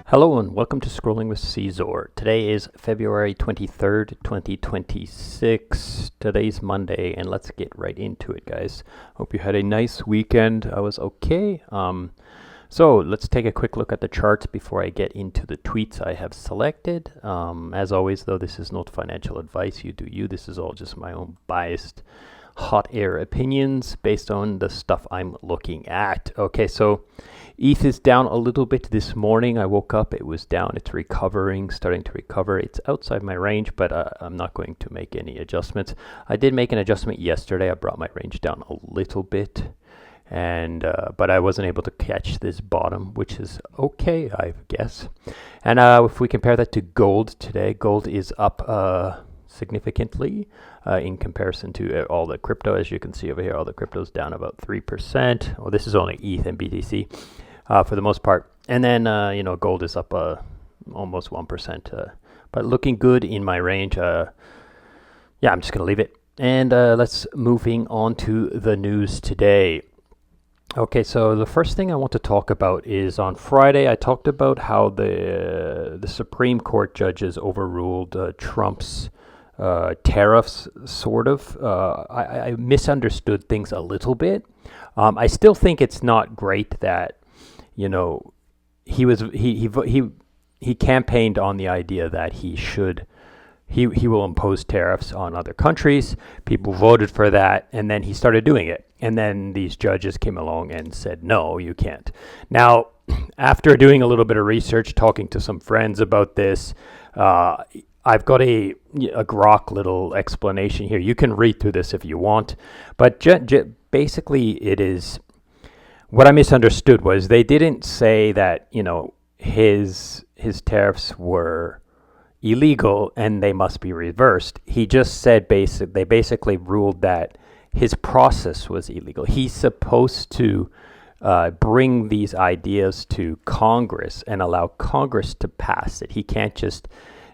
Hello and welcome to Scrolling with Ceazor. Today is February 23rd, 2026. Today's Monday, and let's get right into it, guys. Hope you had a nice weekend. I was okay. So let's take a quick look at the charts before I get into the tweets I have selected. As always, though, this is not financial advice. You do you. This is all just my own biased hot air opinions based on the stuff I'm looking at. Okay, so ETH is down a little bit this morning. I woke up, it was down. It's recovering, starting to recover. It's outside my range, but I'm not going to make any adjustments. I did make an adjustment yesterday. I brought my range down a little bit, and but I wasn't able to catch this bottom, which is okay, I guess. And if we compare that to gold today, gold is up significantly in comparison to all the crypto. As you can see over here, all the crypto's down about 3%. Well, this is only ETH and BTC for the most part. And then, gold is up almost 1%, but looking good in my range. I'm just going to leave it. And let's moving on to the news today. Okay, so the first thing I want to talk about is on Friday, I talked about how the Supreme Court judges overruled Trump's tariffs, sort of. I misunderstood things a little bit. I still think it's not great that, he campaigned on the idea that he will impose tariffs on other countries. People voted for that, and then he started doing it. And then these judges came along and said, no, you can't. Now, after doing a little bit of research, talking to some friends about this, I've got a grok little explanation here. You can read through this if you want. But basically, it is, what I misunderstood was they didn't say that, his tariffs were illegal and they must be reversed. He just said they basically ruled that his process was illegal. He's supposed to bring these ideas to Congress and allow Congress to pass it. He can't just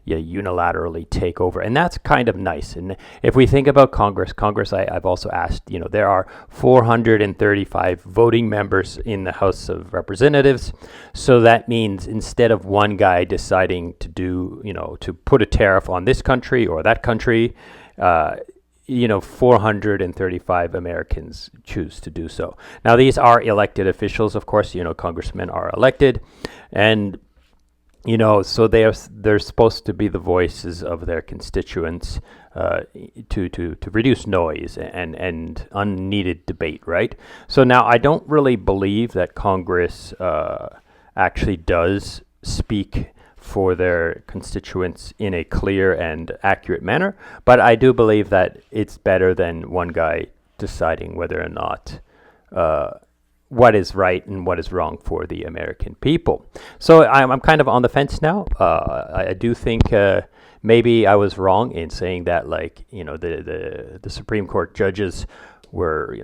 unilaterally take over. And that's kind of nice. And if we think about Congress, I've also asked, there are 435 voting members in the House of Representatives. So that means instead of one guy deciding to do, to put a tariff on this country or that country, 435 Americans choose to do so. Now, these are elected officials, of course, congressmen are elected, and so they're supposed to be the voices of their constituents to reduce noise and unneeded debate, right? So now I don't really believe that Congress actually does speak for their constituents in a clear and accurate manner, but I do believe that it's better than one guy deciding whether or not what is right and what is wrong for the American people. So I'm kind of on the fence now. I do think maybe I was wrong in saying that, the Supreme Court judges were,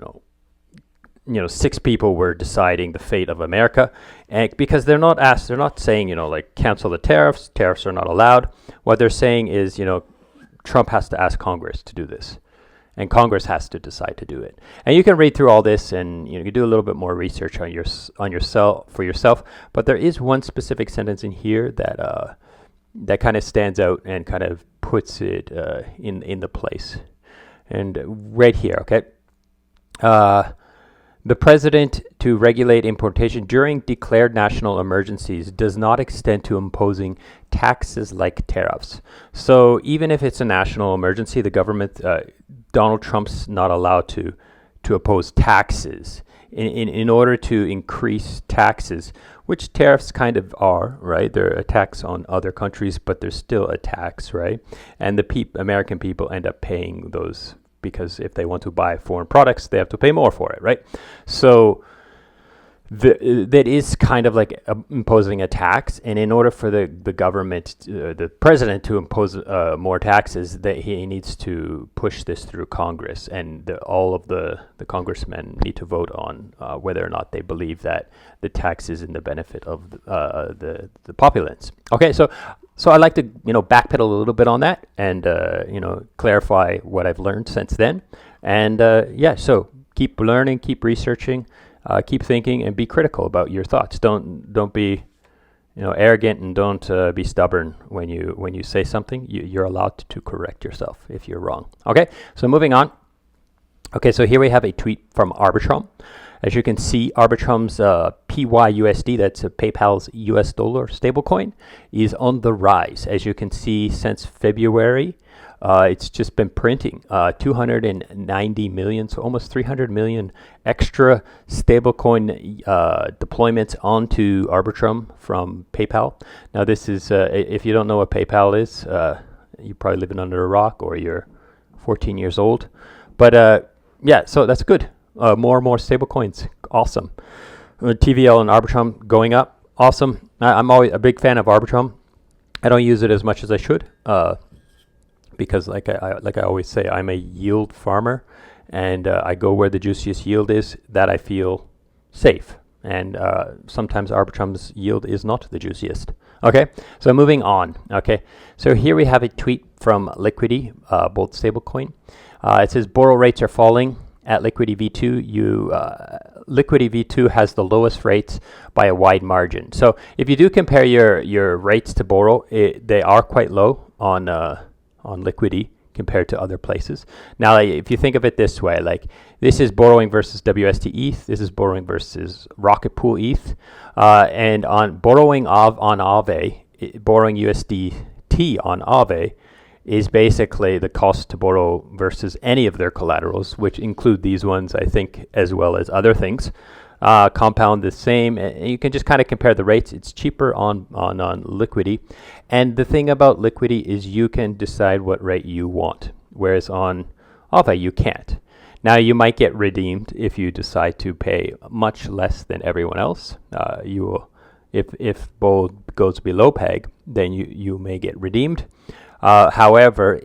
6 people were deciding the fate of America, and because they're not saying, cancel the tariffs. Tariffs are not allowed. What they're saying is, Trump has to ask Congress to do this. And Congress has to decide to do it. And you can read through all this, and you can do a little bit more research on yourself for yourself. But there is one specific sentence in here that kind of stands out and kind of puts it in the place. And right here, okay. The president to regulate importation during declared national emergencies does not extend to imposing taxes like tariffs. So even if it's a national emergency, the government, Donald Trump's not allowed to oppose taxes in order to increase taxes, which tariffs kind of are, right? They're a tax on other countries, but they're still a tax, right? And the American people end up paying those, because if they want to buy foreign products, they have to pay more for it, right? So that is kind of like imposing a tax. And in order for the government, the president to impose more taxes, that he needs to push this through Congress. And all of the congressmen need to vote on whether or not they believe that the tax is in the benefit of the populace. Okay, so I like to backpedal a little bit on that and clarify what I've learned since then. And so keep learning, keep researching, keep thinking, and be critical about your thoughts. Don't be arrogant and don't be stubborn when you say something. You're allowed to correct yourself if you're wrong. Okay, so moving on. Okay, so here we have a tweet from Arbitrum. As you can see, Arbitrum's PYUSD, that's PayPal's US dollar stablecoin, is on the rise. As you can see, since February, it's just been printing 290 million, so almost 300 million extra stablecoin deployments onto Arbitrum from PayPal. Now, this is, if you don't know what PayPal is, you're probably living under a rock or you're 14 years old. But yeah, so that's good. More and more stable coins. Awesome. TVL and Arbitrum going up. Awesome. I'm always a big fan of Arbitrum. I don't use it as much as I should because like I always say, I'm a yield farmer and I go where the juiciest yield is that I feel safe. And sometimes Arbitrum's yield is not the juiciest. Okay, so moving on. Okay, so here we have a tweet from Liquidity, both stablecoin. It says borrow rates are falling. At Liquidity V2, Liquidity V2 has the lowest rates by a wide margin. So if you do compare your rates to borrow, they are quite low on Liquidity compared to other places. Now, if you think of it this way, like this is borrowing versus WST ETH, this is borrowing versus Rocket Pool ETH, and on borrowing on Aave, borrowing USDT on Aave, is basically the cost to borrow versus any of their collaterals, which include these ones, I think, as well as other things. Compound the same. You can just kind of compare the rates. It's cheaper on Liquidity. And the thing about Liquidity is you can decide what rate you want, whereas on Aave, you can't. Now, you might get redeemed if you decide to pay much less than everyone else. You will, if BOL goes below peg, then you may get redeemed. However,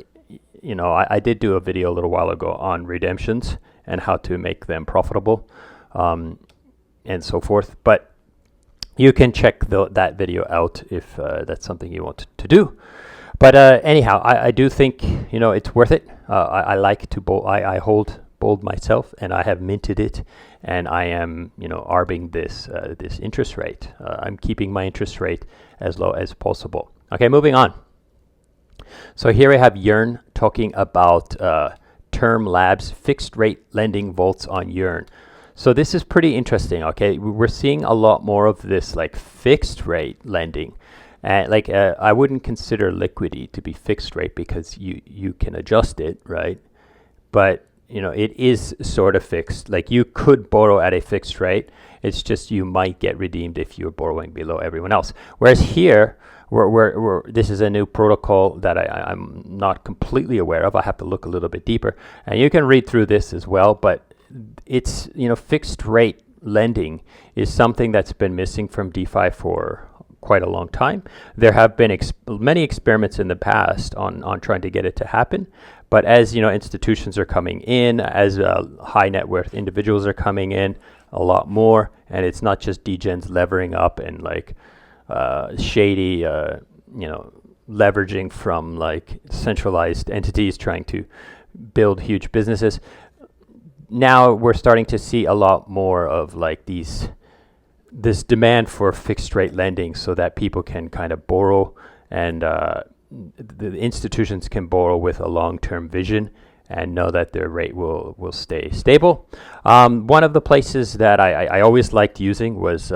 I did do a video a little while ago on redemptions and how to make them profitable and so forth. But you can check that video out if that's something you want to do. But anyhow, I do think, it's worth it. I like to I hold BOL myself, and I have minted it, and I am, arbing this interest rate. I'm keeping my interest rate as low as possible. Okay, moving on. So here we have Yearn talking about Term Labs fixed rate lending vaults on Yearn. So this is pretty interesting. Okay, we're seeing a lot more of this like fixed rate lending, and I wouldn't consider Liquidity to be fixed rate because you can adjust it, right? But it is sort of fixed. Like you could borrow at a fixed rate. It's just you might get redeemed if you're borrowing below everyone else. Whereas here, this is a new protocol that I'm not completely aware of. I have to look a little bit deeper, and you can read through this as well. But it's fixed rate lending is something that's been missing from DeFi for quite a long time. There have been many experiments in the past on trying to get it to happen. But as institutions are coming in, as high net worth individuals are coming in a lot more, and it's not just degens levering up and shady, leveraging from centralized entities trying to build huge businesses. Now we're starting to see a lot more of this demand for fixed rate lending so that people can kind of borrow and the institutions can borrow with a long-term vision and know that their rate will stay stable. One of the places that I always liked using was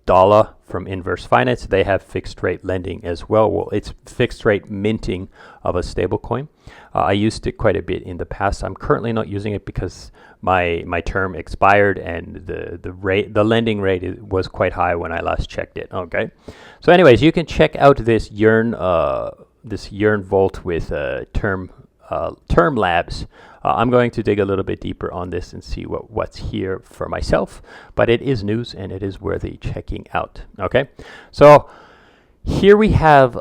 Dala from Inverse Finance. They have fixed rate lending as well. Well, it's fixed rate minting of a stable coin. I used it quite a bit in the past. I'm currently not using it because my term expired and the lending rate was quite high when I last checked it. Okay, so anyways, you can check out this Yearn vault with Term Labs. I'm going to dig a little bit deeper on this and see what's here for myself, but it is news and it is worthy checking out. Okay, so here we have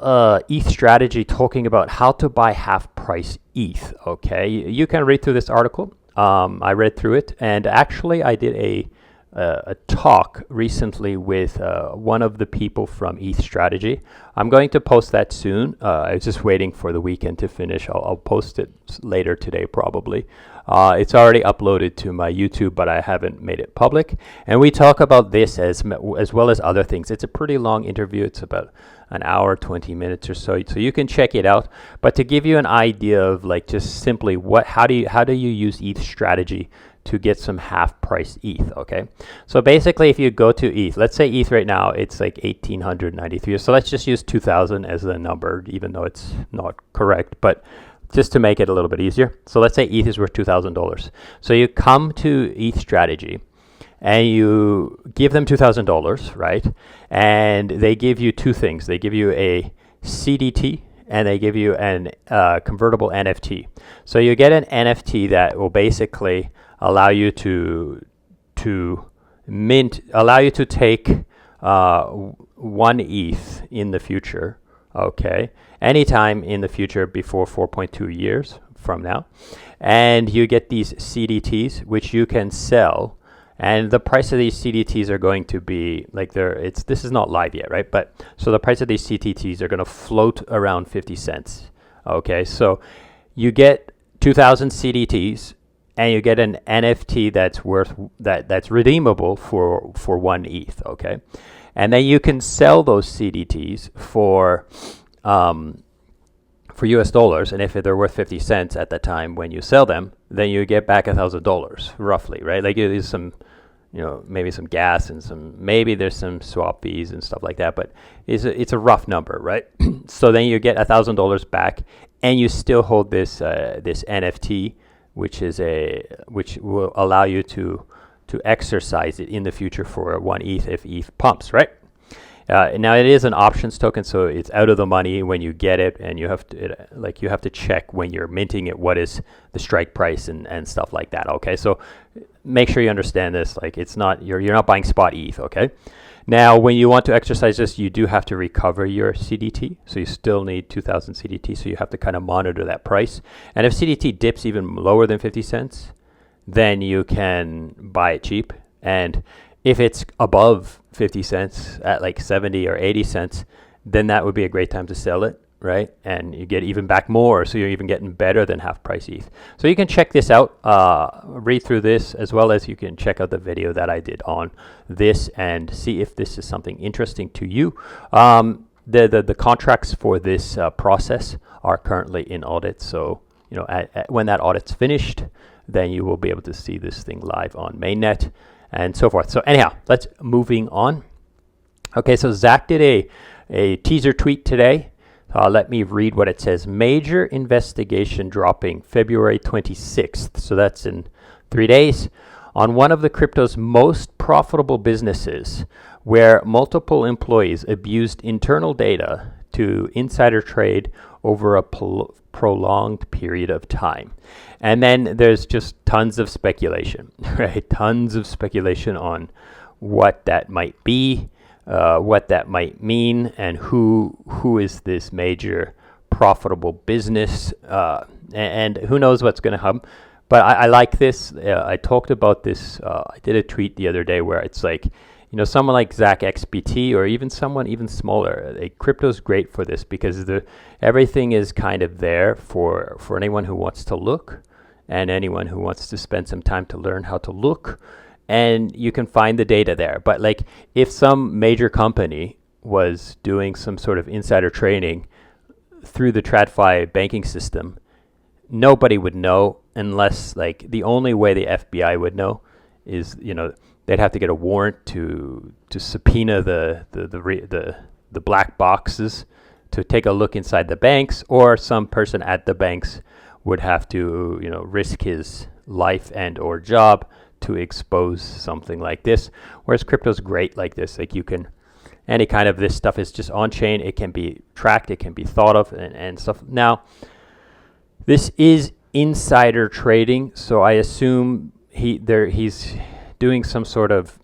ETH Strategy talking about how to buy half price ETH. Okay, you can read through this article. I read through it, and actually I did a a talk recently with one of the people from ETH Strategy. I'm going to post that soon. I was just waiting for the weekend to finish. I'll post it later today probably. It's already uploaded to my YouTube, but I haven't made it public. And we talk about this as well as other things. It's a pretty long interview. It's about an hour, 20 minutes or so. So you can check it out. But to give you an idea of like just simply how do you use ETH Strategy to get some half price ETH, okay? So basically if you go to ETH, let's say ETH right now, it's like 1,893. So let's just use 2,000 as the number, even though it's not correct, but just to make it a little bit easier. So let's say ETH is worth $2,000. So you come to ETH Strategy and you give them $2,000, right? And they give you two things. They give you a CDT and they give you an convertible NFT. So you get an NFT that will basically allow you to take 1 ETH in the future, okay, anytime in the future before 4.2 years from now, and you get these CDTs which you can sell, and the price of these CDTs are going to be like this is not live yet, right? But so the price of these CDTs are going to float around 50 cents, okay? So you get 2,000 CDTs and you get an NFT that's redeemable for 1 ETH, okay? And then you can sell those CDTs for US dollars, and if they're worth 50 cents at the time when you sell them, then you get back $1,000 roughly, right? Like there's some, maybe some gas and maybe there's some swap fees and stuff like that, but it's a rough number, right? So then you get $1,000 back, and you still hold this NFT, which will allow you to exercise it in the future for 1 ETH if ETH pumps, right? Now it is an options token, so it's out of the money when you get it, and you have to check when you're minting it what is the strike price and stuff like that. Okay, so make sure you understand this. Like you're not buying spot ETH. Okay. Now, when you want to exercise this, you do have to recover your CDT. So you still need 2,000 CDT. So you have to kind of monitor that price. And if CDT dips even lower than 50 cents, then you can buy it cheap. And if it's above 50 cents at like 70 or 80 cents, then that would be a great time to sell it, right? And you get even back more. So you're even getting better than half price ETH. So you can check this out, read through this, as well as you can check out the video that I did on this and see if this is something interesting to you. The contracts for this process are currently in audit. So, when that audit's finished, then you will be able to see this thing live on mainnet and so forth. So anyhow, let's moving on. Okay, so Zach did a teaser tweet today. Let me read what it says. Major investigation dropping February 26th. So that's in 3 days. On one of the crypto's most profitable businesses, where multiple employees abused internal data to insider trade over a prolonged period of time. And then there's just tons of speculation, right? Tons of speculation on what that might be, what that might mean, and who is this major profitable business, and who knows what's going to happen. But I like this. I talked about this. I did a tweet the other day where it's like, someone like Zach XBT or even someone even smaller. Crypto's great for this because everything is kind of there for anyone who wants to look and anyone who wants to spend some time to learn how to look. And you can find the data there. But like if some major company was doing some sort of insider trading through the TradFi banking system, nobody would know unless like the only way the FBI would know is, they'd have to get a warrant to subpoena the black boxes to take a look inside the banks, or some person at the banks would have to, risk his life and or job to expose something like this. Whereas crypto's great like this. Like any kind of this stuff is just on chain. It can be tracked. It can be thought of and stuff. Now, this is insider trading, so I assume he's doing some sort of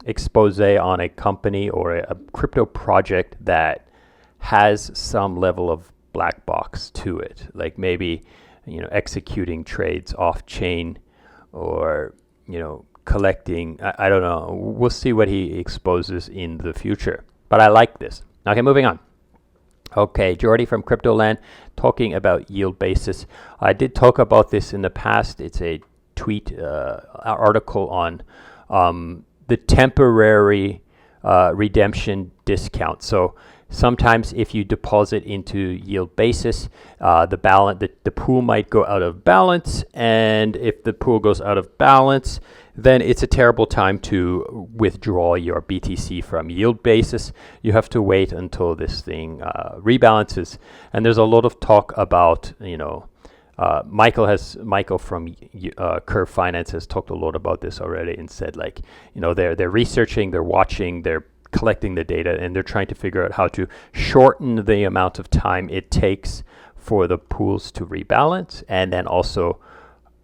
expose on a company or a crypto project that has some level of black box to it, like maybe executing trades off chain, or collecting. I don't know. We'll see what he exposes in the future. But I like this. Okay, moving on. Okay, Jordy from Cryptoland talking about yield basis. I did talk about this in the past. It's a tweet article on the temporary redemption discount. So sometimes if you deposit into yield basis, the pool might go out of balance, and if the pool goes out of balance, then it's a terrible time to withdraw your BTC from yield basis. You have to wait until this thing rebalances. And there's a lot of talk about, Michael from Curve Finance has talked a lot about this already and said, like, they're researching, they're watching, they're collecting the data, and they're trying to figure out how to shorten the amount of time it takes for the pools to rebalance, and then also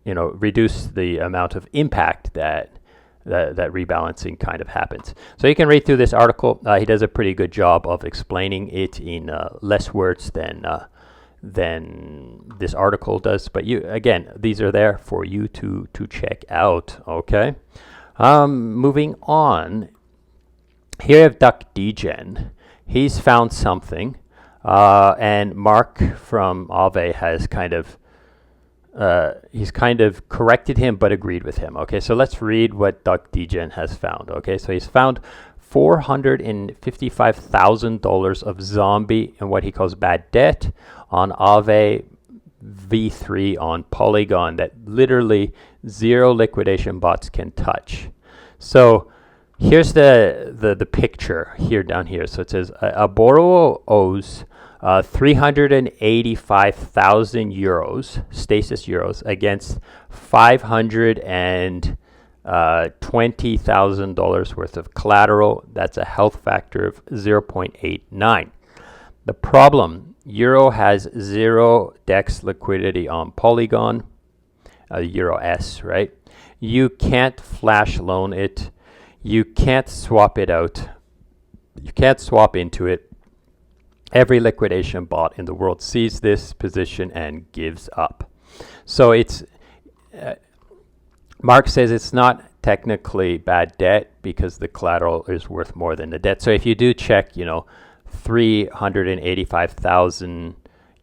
reduce the amount of impact that rebalancing kind of happens. So you can read through this article. He does a pretty good job of explaining it in less words than this article does. But these are there for you to check out. Okay. Moving on. Here I have Duck Degen. He's found something, and Mark from Aave has he's kind of corrected him but agreed with him. Okay, so let's read what Duck Degen has found. Okay, so he's found $455,000 of zombie and what he calls bad debt on Aave V3 on Polygon that literally zero liquidation bots can touch. So here's the picture here down here. So it says a borrower owes 385,000 euros, stasis euros, against $520,000 worth of collateral. That's a health factor of 0.89. The problem: Euro has zero DEX liquidity on Polygon, Euro S, right? You can't flash loan it. You can't swap it out. You can't swap into it. Every liquidation bot in the world sees this position and gives up. So it's Mark says it's not technically bad debt because the collateral is worth more than the debt. So if you do check, 385,000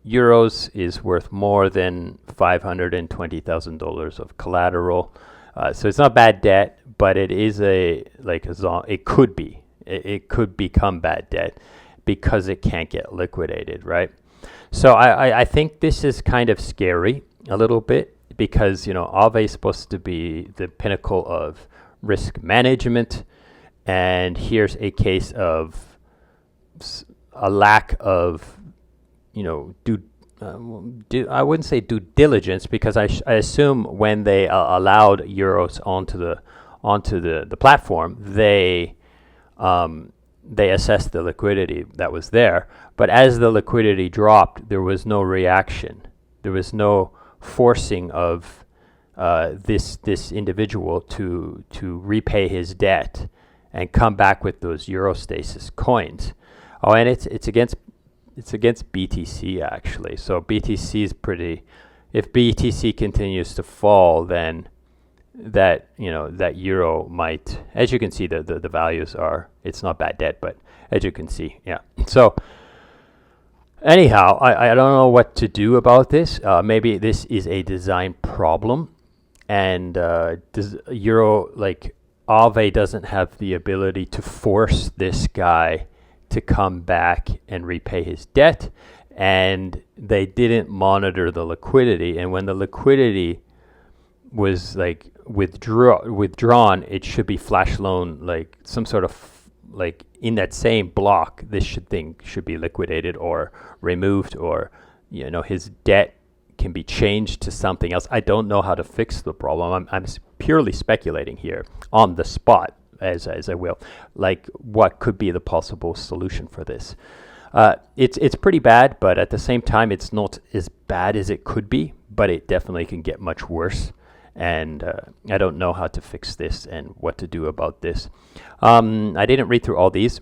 euros is worth more than $520,000 of collateral. So it's not bad debt, but it is it could be. It could become bad debt because it can't get liquidated, right? So I think this is kind of scary a little bit because, Aave is supposed to be the pinnacle of risk management. And here's a case of a lack of, I wouldn't say due diligence, because I assume when they allowed euros onto the platform, they assessed the liquidity that was there. But as the liquidity dropped, there was no reaction. There was no forcing of this individual to repay his debt and come back with those Eurostasis coins. Oh, and it's against BTC actually. So BTC is pretty. If BTC continues to fall, then that euro might, as you can see, the values are. It's not bad debt, but as you can see, yeah. So anyhow, I don't know what to do about this. Maybe this is a design problem, and Aave doesn't have the ability to force this guy to come back and repay his debt, and they didn't monitor the liquidity. And when the liquidity was withdrawn, it should be flash loan, some sort of in that same block. This should be liquidated or removed, or his debt can be changed to something else. I don't know how to fix the problem. I'm purely speculating here on the spot, as I will, what could be the possible solution for this. It's pretty bad, but at the same time, it's not as bad as it could be, but it definitely can get much worse. And I don't know how to fix this and what to do about this. I didn't read through all these,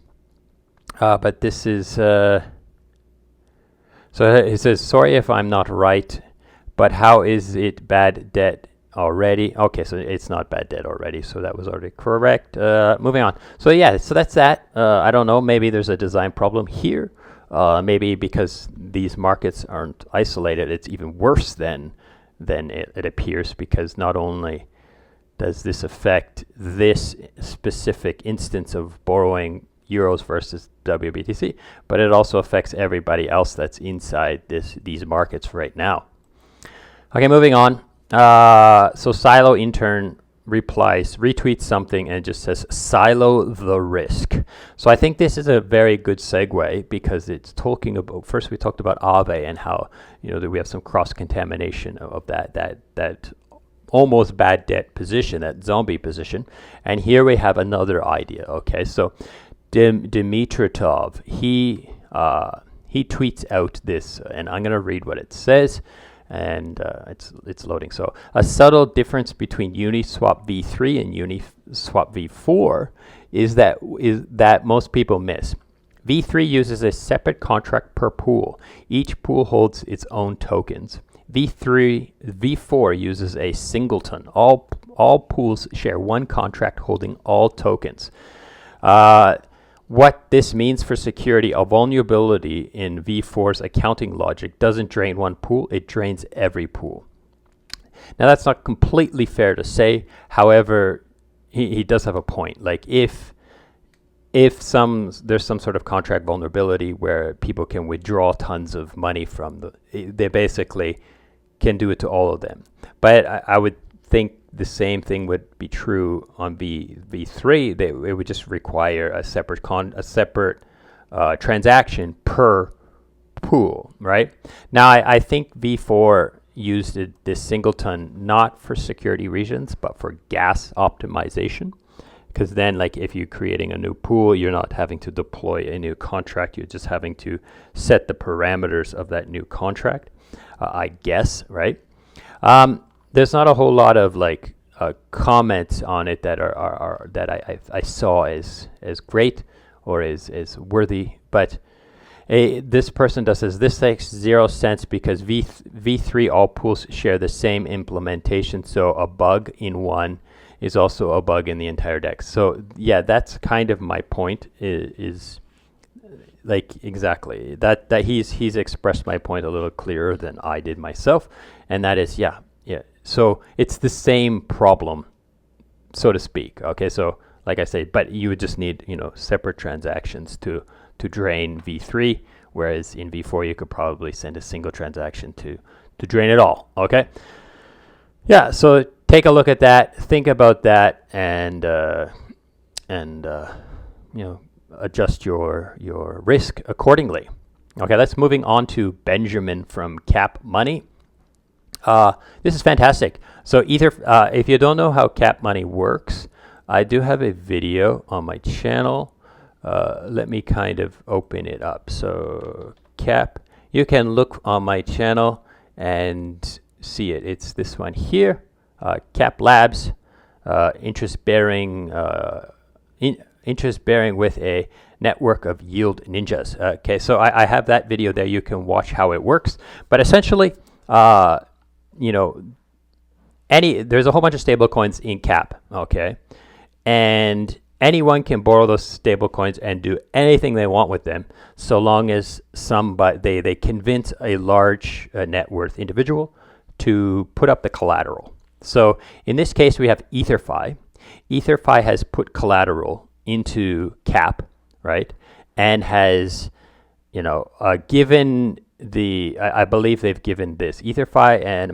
but this is... So he says, sorry if I'm not right, but how is it bad debt already. Okay, so it's not bad debt already, so that was already correct. Moving on. So yeah, so that's that. I don't know, maybe there's a design problem here. Maybe because these markets aren't isolated, it's even worse than it appears, because not only does this affect this specific instance of borrowing euros versus WBTC, but it also affects everybody else that's inside these markets right now. Okay, moving on. So Silo in turn retweets something and just says silo the risk. So I think this is a very good segue, because it's talking about, first we talked about Aave and how, you know, that we have some cross contamination of that almost bad debt position, that zombie position. And here we have another idea. Okay, so Dimitritov, he tweets out this, and I'm going to read what it says, and it's loading. So a subtle difference between Uniswap v3 and Uniswap v4 is that most people miss. V3 uses a separate contract per pool. Each pool holds its own tokens. V4 uses a singleton. All pools share one contract holding all tokens. What this means for security, a vulnerability in V4's accounting logic doesn't drain one pool, it drains every pool. Now that's not completely fair to say. However, he does have a point. Like if there's some sort of contract vulnerability where people can withdraw tons of money from they basically can do it to all of them. But I would think the same thing would be true on V3. It would just require a separate transaction per pool, right? Now I think V4 used this singleton not for security reasons, but for gas optimization. Because then, like, if you're creating a new pool, you're not having to deploy a new contract. You're just having to set the parameters of that new contract, I guess, right? There's not a whole lot of comments on it that are that I saw as great or as worthy, but this person does says this makes 0 sense because V3 all pools share the same implementation, so a bug in one is also a bug in the entire DEX. So yeah, that's kind of my point. Is like exactly that he's expressed my point a little clearer than I did myself, and that is yeah. So it's the same problem, so to speak. Okay, so like I say, but you would just need separate transactions to drain V3, whereas in V4 you could probably send a single transaction to drain it all. Okay, yeah. So take a look at that, think about that, and adjust your risk accordingly. Okay, let's moving on to Benjamin from Cap Money. This is fantastic. So if you don't know how Cap Money works, I do have a video on my channel. Let me kind of open it up. So Cap, you can look on my channel and see it. It's this one here, Cap Labs, interest bearing with a network of yield ninjas. Okay, so I have that video there. You can watch how it works. But essentially, there's a whole bunch of stable coins in Cap, okay? And anyone can borrow those stable coins and do anything they want with them, so long as they convince a large net worth individual to put up the collateral. So in this case, we have EtherFi. EtherFi has put collateral into Cap, right? And has, given I believe they've given this EtherFi and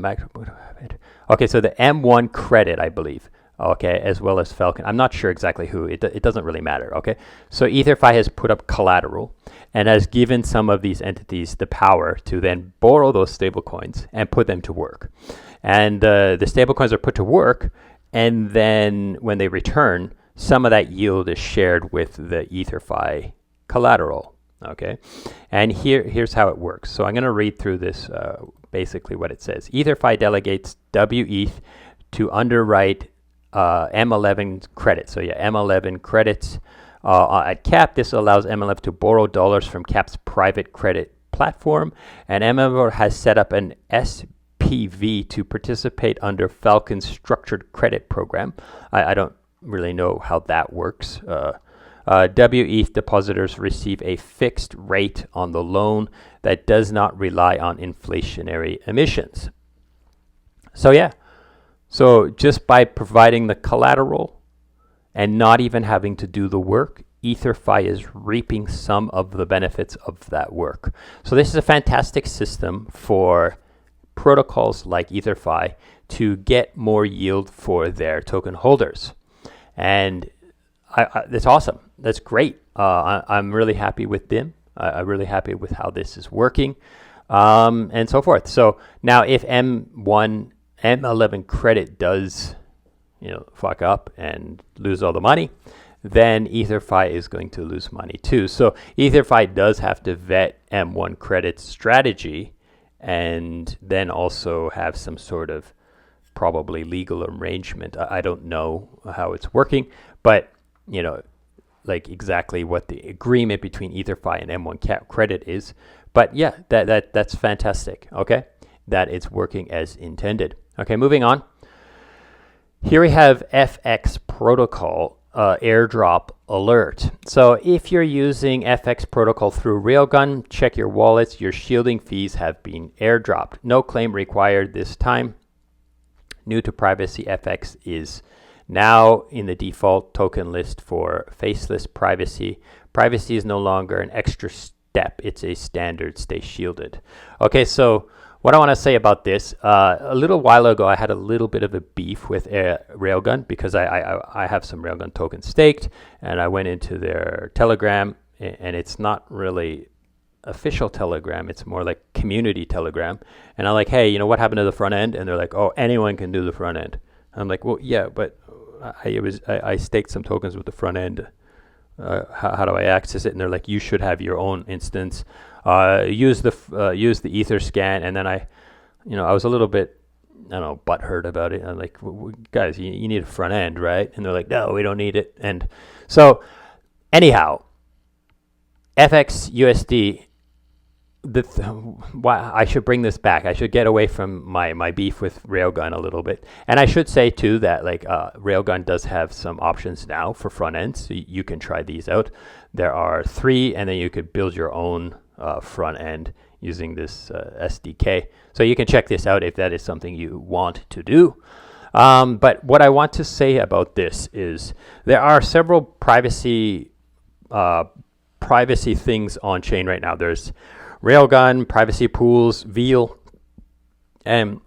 okay, so the M1 credit, I believe, okay, as well as Falcon. I'm not sure exactly who. It doesn't really matter. Okay, so EtherFi has put up collateral and has given some of these entities the power to then borrow those stable coins and put them to work. And the stable coins are put to work, and then when they return, some of that yield is shared with the EtherFi collateral. Okay, and here's how it works. So I'm going to read through this, basically what it says. EtherFi delegates WETH to underwrite M11 credits. So yeah, M11 credits at Cap. This allows M11 to borrow dollars from Cap's private credit platform, and M11 has set up an SPV to participate under Falcon's structured credit program. I don't really know how that works. WETH depositors receive a fixed rate on the loan that does not rely on inflationary emissions. So yeah, so just by providing the collateral and not even having to do the work, EtherFi is reaping some of the benefits of that work. So this is a fantastic system for protocols like EtherFi to get more yield for their token holders. And that's awesome. That's great. I'm really happy with them. I'm really happy with how this is working, and so forth. So now if M11 credit does, fuck up and lose all the money, then EtherFi is going to lose money too. So EtherFi does have to vet M1 credit's strategy and then also have some sort of probably legal arrangement. I don't know how it's working, but like exactly what the agreement between EtherFi and M1 credit is. But yeah, that's fantastic. Okay, that it's working as intended. Okay, moving on. Here we have FX protocol airdrop alert. So if you're using FX protocol through Railgun, check your wallets. Your shielding fees have been airdropped. No claim required this time. New to privacy, FX is now in the default token list for faceless privacy. Privacy is no longer an extra step. It's a standard. Stay shielded. Okay, so what I want to say about this, a little while ago, I had a little bit of a beef with Railgun because I have some Railgun tokens staked, and I went into their Telegram, and it's not really official Telegram. It's more like community Telegram. And I'm like, hey, what happened to the front end? And they're like, oh, anyone can do the front end. I'm like, well, yeah, but I staked some tokens with the front end. How do I access it? And they're like, you should have your own instance. Use the Etherscan. And then I was a little bit, butthurt about it. I'm like, guys, you need a front end, right? And they're like, no, we don't need it. And so, anyhow, FX USD. Why I should bring this back. I should get away from my beef with Railgun a little bit. And I should say too that Railgun does have some options now for front ends. So you can try these out. There are 3, and then you could build your own front end using this SDK. So you can check this out if that is something you want to do. But what I want to say about this is there are several privacy things on chain right now. There's Railgun, privacy pools, Veal. And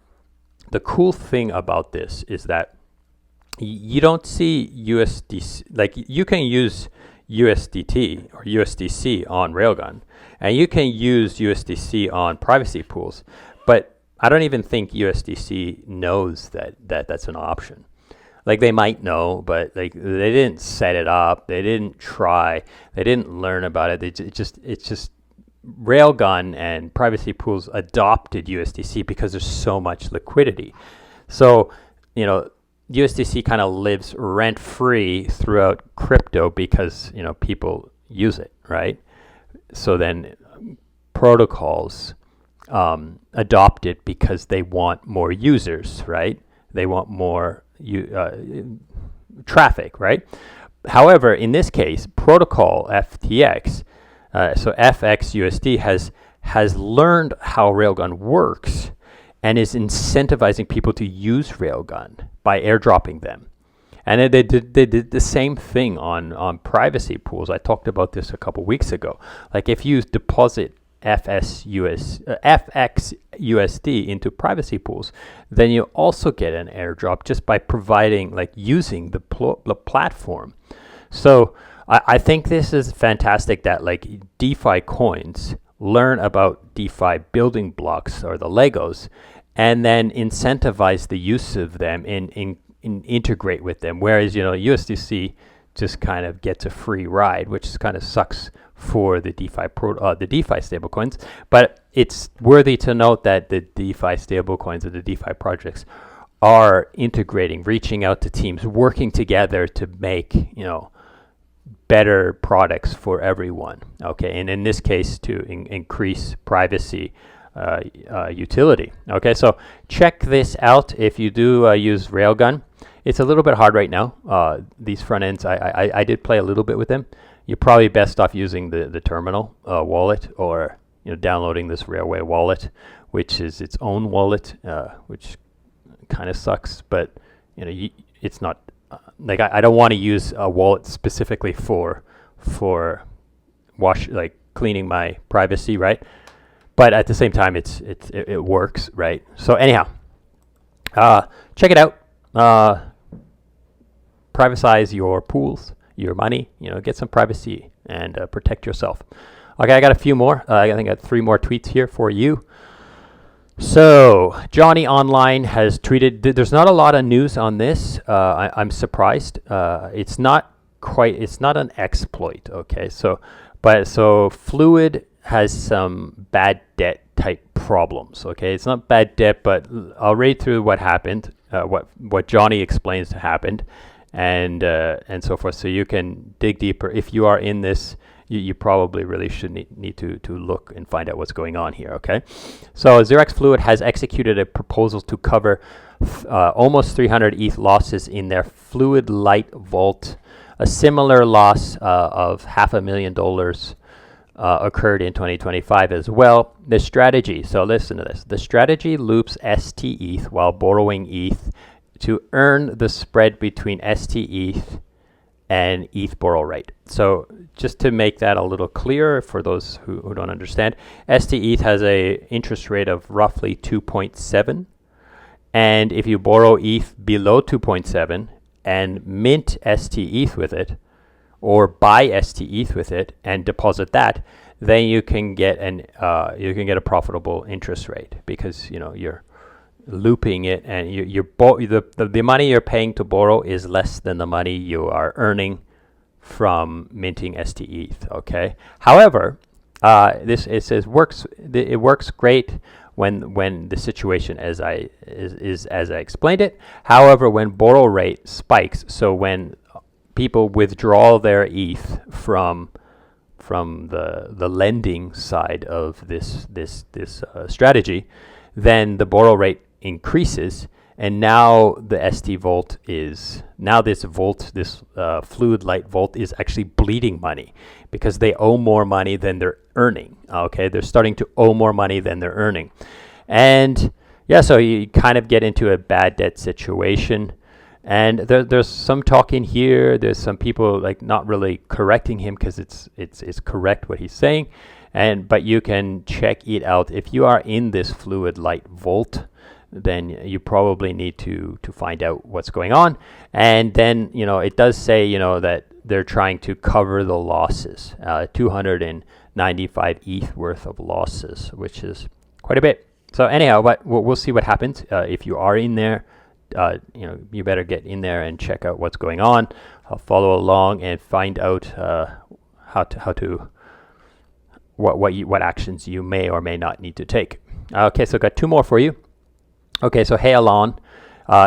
the cool thing about this is that you don't see USDC, like you can use USDT or USDC on Railgun, and you can use USDC on privacy pools, but I don't even think USDC knows that that's an option. Like they might know, but they didn't set it up, they didn't try, they didn't learn about it. It's just Railgun and privacy pools adopted USDC because there's so much liquidity. So, USDC kind of lives rent free throughout crypto because, people use it, right? So then protocols adopt it because they want more users, right? They want more traffic, right? However, in this case, protocol FTX, so FXUSD has learned how Railgun works and is incentivizing people to use Railgun by airdropping them. And they did the same thing on privacy pools. I talked about this a couple weeks ago. Like if you deposit FXUSD into privacy pools, then you also get an airdrop just by providing, using the platform. So I think this is fantastic that DeFi coins learn about DeFi building blocks or the Legos and then incentivize the use of them and integrate with them. Whereas, USDC just kind of gets a free ride, which kind of sucks for the DeFi stablecoins. But it's worthy to note that the DeFi stablecoins or the DeFi projects are integrating, reaching out to teams, working together to make, better products for everyone. Okay, and in this case to increase privacy utility. Okay, so check this out if you do use Railgun. It's a little bit hard right now. These front ends, I did play a little bit with them. You're probably best off using the terminal wallet, or downloading this Railway wallet, which is its own wallet, which kind of sucks. But it's not like I don't want to use a wallet specifically for cleaning my privacy, right? But at the same time, it works, right? So anyhow, check it out. Privatize your pools, your money. Get some privacy and protect yourself. Okay, I got a few more. I think I got 3 more tweets here for you. So Johnny Online has tweeted. There's not a lot of news on this. I'm surprised. It's not an exploit. Okay, so Fluid has some bad debt type problems. Okay, it's not bad debt, but I'll read through what happened. What Johnny explains happened, and so forth. So you can dig deeper. If you are in this, you probably really should need to look and find out what's going on here. Okay, so Xerox Fluid has executed a proposal to cover almost 300 ETH losses in their Fluid Lite vault. A similar loss of $500,000 occurred in 2025 as well. The strategy, so listen to this. The strategy loops ST-ETH while borrowing ETH to earn the spread between ST-ETH and ETH borrow rate. So just to make that a little clearer for those who don't understand, ST-ETH has a interest rate of roughly 2.7, and if you borrow ETH below 2.7 and mint ST-ETH with it, or buy ST-ETH with it and deposit that, then you can get a profitable interest rate, because you're looping it, and the money you're paying to borrow is less than the money you are earning from minting ST-ETH. Okay. However, it works great when the situation as I explained it. However, when borrow rate spikes, so when people withdraw their ETH from the lending side of this strategy, then the borrow rate increases, and now the ST Vault this Fluid Lite Vault is actually bleeding money, because they owe more money than they're earning. Okay, they're starting to owe more money than they're earning, and so you kind of get into a bad debt situation. And there's some talk in here. There's some people not really correcting him, because it's correct what he's saying, but you can check it out. If you are in this Fluid Lite Vault, then you probably need to find out what's going on. And then it does say that they're trying to cover the losses, 295 ETH worth of losses, which is quite a bit. So anyhow, but we'll see what happens. If you are in there, you better get in there and check out what's going on. I'll follow along and find out what actions you may or may not need to take. Okay, so I've got 2 more for you. Okay, so Healon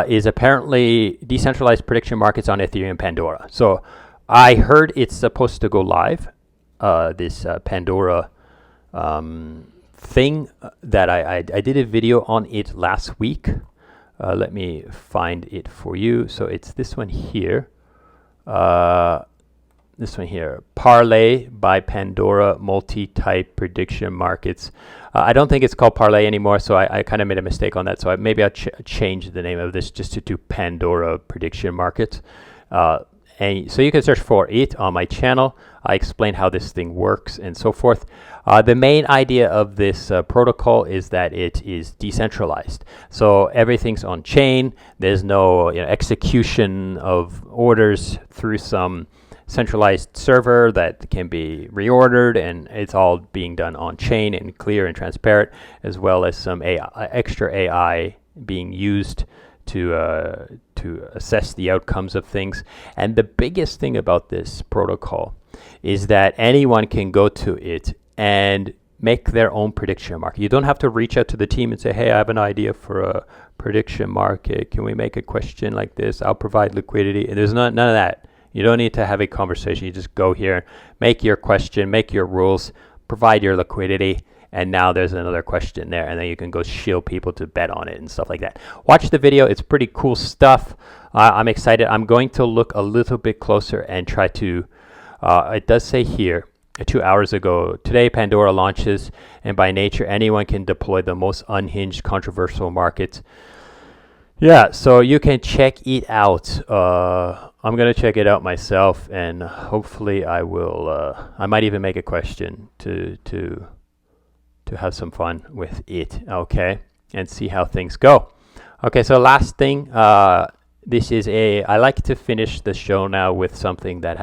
is apparently decentralized prediction markets on Ethereum Pandora. So I heard it's supposed to go live, this Pandora thing that I did a video on it last week. Let me find it for you. So it's this one here. Parlay by Pandora multi-type prediction markets. I don't think it's called Parlay anymore, so I kind of made a mistake on that. So maybe I'll change the name of this just to Pandora prediction markets. And so you can search for it on my channel. I explain how this thing works and so forth. The main idea of this protocol is that it is decentralized. So everything's on chain. There's no execution of orders through some centralized server that can be reordered, and it's all being done on chain and clear and transparent, as well as some extra AI being used to assess the outcomes of things. And the biggest thing about this protocol is that anyone can go to it and make their own prediction market. You don't have to reach out to the team and say, hey, I have an idea for a prediction market. Can we make a question like this? I'll provide liquidity. And there's none of that. You don't need to have a conversation. You just go here, make your question, make your rules, provide your liquidity, and now there's another question there, and then you can go shill people to bet on it and stuff like that. Watch the video. It's pretty cool stuff. I'm excited. I'm going to look a little bit closer and try to, it does say here, 2 hours ago, today Pandora launches, and by nature, anyone can deploy the most unhinged, controversial markets. Yeah, so you can check it out. I'm gonna check it out myself, and hopefully I will. I might even make a question to have some fun with it. Okay, and see how things go. Okay, so last thing. This is I like to finish the show now with something that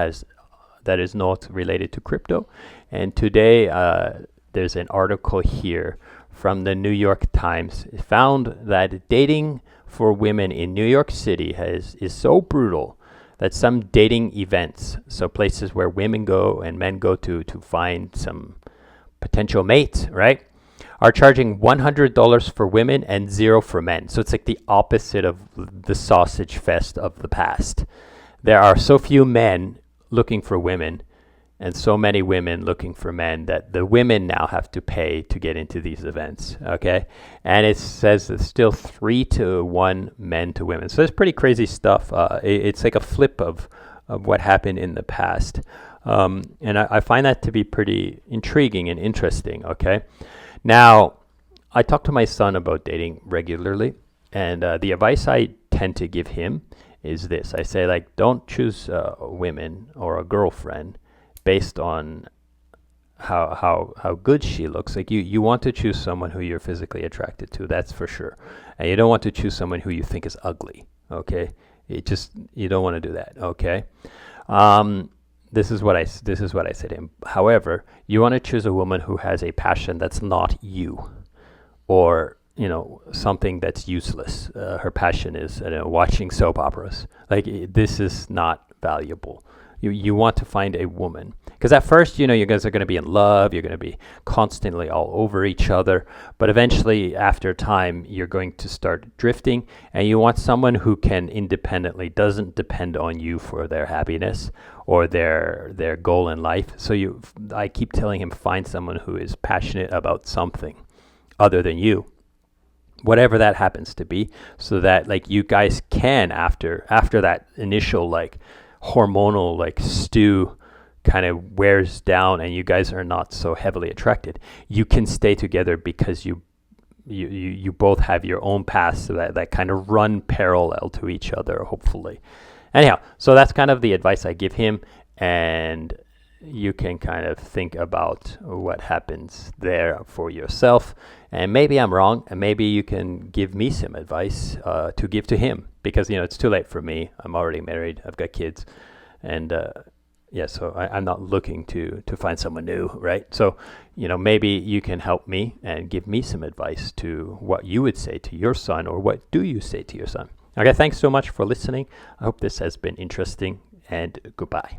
is not related to crypto. And today there's an article here from the New York Times. It found that dating for women in New York City is so brutal that some dating events, so places where women go and men go to find some potential mates, right, are charging $100 for women and $0 for men. So it's like the opposite of the sausage fest of the past. There are so few men looking for women and so many women looking for men that the women now have to pay to get into these events. Okay, and it says it's still 3-1 men to women. So it's pretty crazy stuff. It's like a flip of what happened in the past, and I find that to be pretty intriguing and interesting. Okay, now I talk to my son about dating regularly, and the advice I tend to give him is this. I say, like, don't choose women or a girlfriend based on how good she looks. Like, you want to choose someone who you're physically attracted to, that's for sure. And you don't want to choose someone who you think is ugly, okay? You don't want to do that, okay? This is what I said to him. However, you want to choose a woman who has a passion that's not you, or something that's useless. Her passion is watching soap operas. Like, this is not valuable. You want to find a woman, because at first, you guys are going to be in love. You're going to be constantly all over each other. But eventually, after time, you're going to start drifting, and you want someone who can independently, doesn't depend on you for their happiness or their goal in life. So I keep telling him, find someone who is passionate about something other than you, whatever that happens to be, so that, like, you guys can, after that initial, like, hormonal, like, stew kind of wears down and you guys are not so heavily attracted, you can stay together because you both have your own paths, so that kind of run parallel to each other, hopefully. Anyhow, so that's kind of the advice I give him, and you can kind of think about what happens there for yourself. And maybe I'm wrong, and maybe you can give me some advice to give to him, because it's too late for me. I'm already married. I've got kids, and so I'm not looking to find someone new, right? So maybe you can help me and give me some advice to what you would say to your son, or what do you say to your son. Okay, thanks so much for listening. I hope this has been interesting, and goodbye.